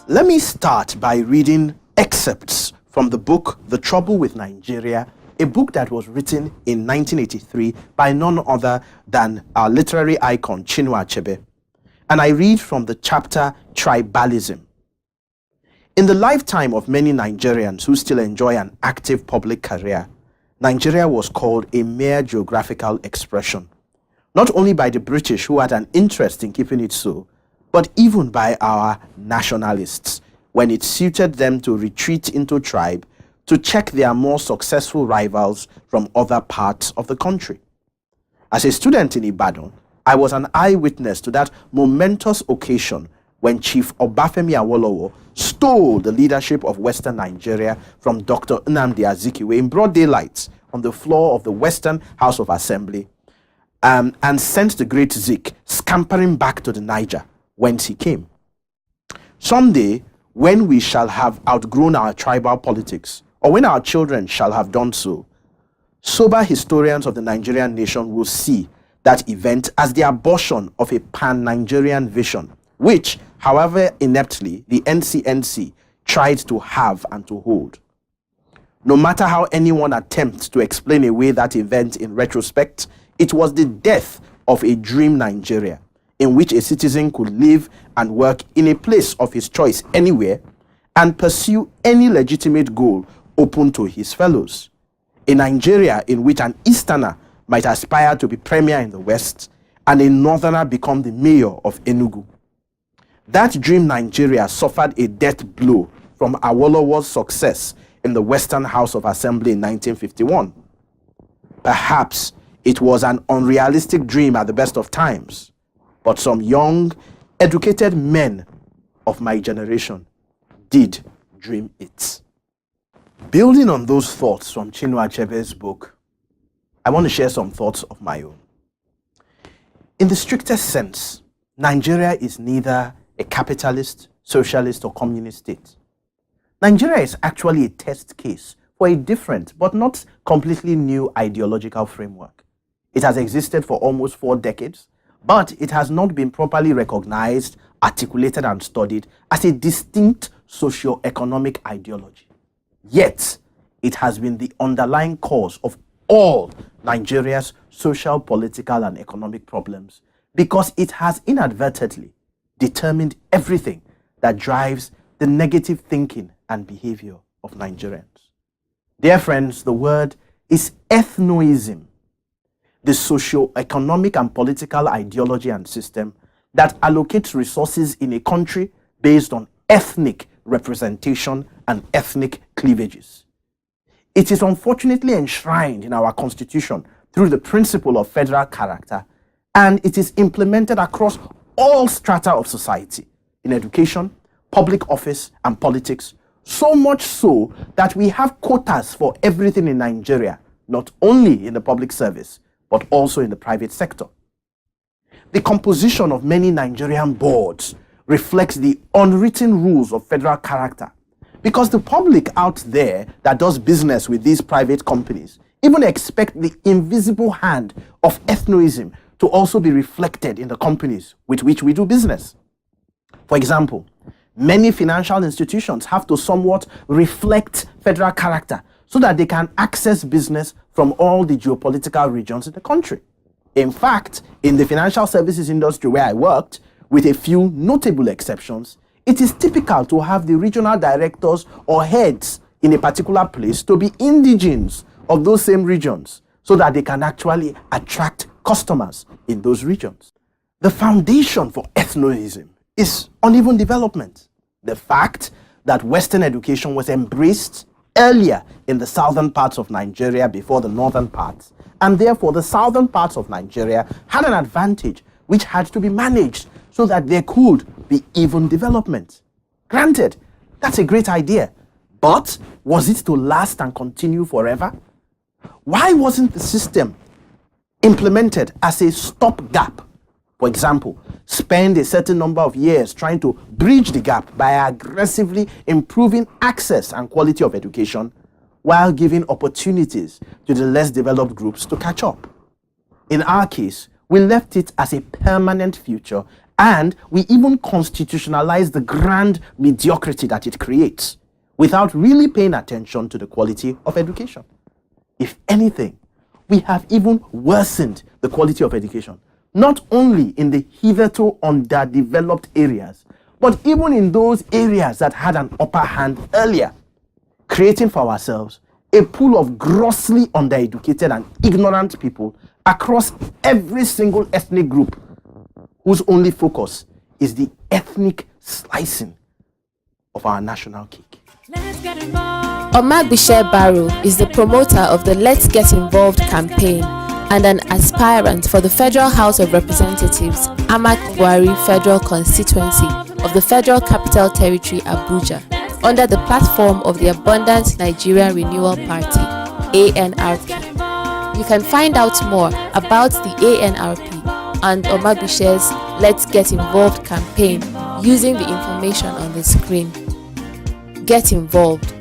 Let me start by reading excerpts from the book The Trouble with Nigeria, a book that was written in 1983 by none other than our literary icon Chinua Achebe. And I read from the chapter Tribalism. In the lifetime of many Nigerians who still enjoy an active public career, Nigeria was called a mere geographical expression, not only by the British who had an interest in keeping it so, but even by our nationalists, when it suited them to retreat into tribe to check their more successful rivals from other parts of the country. As a student in Ibadan, I was an eyewitness to that momentous occasion when Chief Obafemi Awolowo stole the leadership of Western Nigeria from Dr. Nnamdi Azikiwe in broad daylight on the floor of the Western House of Assembly, and sent the great Zik scampering back to the Niger, whence he came. Someday, when we shall have outgrown our tribal politics, or when our children shall have done so, sober historians of the Nigerian nation will see that event as the abortion of a pan-Nigerian vision, which, however ineptly, the NCNC tried to have and to hold. No matter how anyone attempts to explain away that event in retrospect, it was the death of a dream Nigeria, in which a citizen could live and work in a place of his choice anywhere and pursue any legitimate goal open to his fellows. A Nigeria in which an Easterner might aspire to be premier in the West and a Northerner become the mayor of Enugu. That dream Nigeria suffered a death blow from Awolowo's success in the Western House of Assembly in 1951. Perhaps it was an unrealistic dream at the best of times, but some young, educated men of my generation did dream it. Building on those thoughts from Chinua Achebe's book, I want to share some thoughts of my own. In the strictest sense, Nigeria is neither a capitalist, socialist, or communist state. Nigeria is actually a test case for a different but not completely new ideological framework. It has existed for almost 4 decades, but it has not been properly recognized, articulated, and studied as a distinct socio-economic ideology. Yet, it has been the underlying cause of all Nigeria's social, political, and economic problems because it has inadvertently determined everything that drives the negative thinking and behavior of Nigerians. Dear friends, the word is ethnoism, the socio-economic and political ideology and system that allocates resources in a country based on ethnic representation and ethnic cleavages. It is unfortunately enshrined in our constitution through the principle of federal character, and it is implemented across all strata of society, in education, public office, and politics, so much so that we have quotas for everything in Nigeria, not only in the public service, but also in the private sector. The composition of many Nigerian boards reflects the unwritten rules of federal character, because the public out there that does business with these private companies even expect the invisible hand of ethnoism to also be reflected in the companies with which we do business. For example, many financial institutions have to somewhat reflect federal character so that they can access business from all the geopolitical regions in the country. In fact, in the financial services industry where I worked, with a few notable exceptions, it is typical to have the regional directors or heads in a particular place to be indigenes of those same regions so that they can actually attract customers in those regions. The foundation for ethnoism is uneven development. The fact that Western education was embraced earlier in the southern parts of Nigeria before the northern parts, and therefore the southern parts of Nigeria had an advantage which had to be managed so that there could be even development. Granted, that's a great idea, but was it to last and continue forever? Why wasn't the system implemented as a stopgap? For example, spend a certain number of years trying to bridge the gap by aggressively improving access and quality of education while giving opportunities to the less developed groups to catch up. In our case, we left it as a permanent future And we even constitutionalize the grand mediocrity that it creates without really paying attention to the quality of education. If anything, we have even worsened the quality of education, not only in the hitherto underdeveloped areas, but even in those areas that had an upper hand earlier, creating for ourselves a pool of grossly undereducated and ignorant people across every single ethnic group whose only focus is the ethnic slicing of our national cake. Omagbise Barrow is the promoter of the Let's Get Involved campaign and an aspirant for the Federal House of Representatives, Ahmad Buhari Federal Constituency of the Federal Capital Territory, Abuja, under the platform of the Abundant Nigeria Renewal Party, ANRP. You can find out more about the ANRP and Omagbise's Let's Get Involved campaign using the information on the screen. Get involved.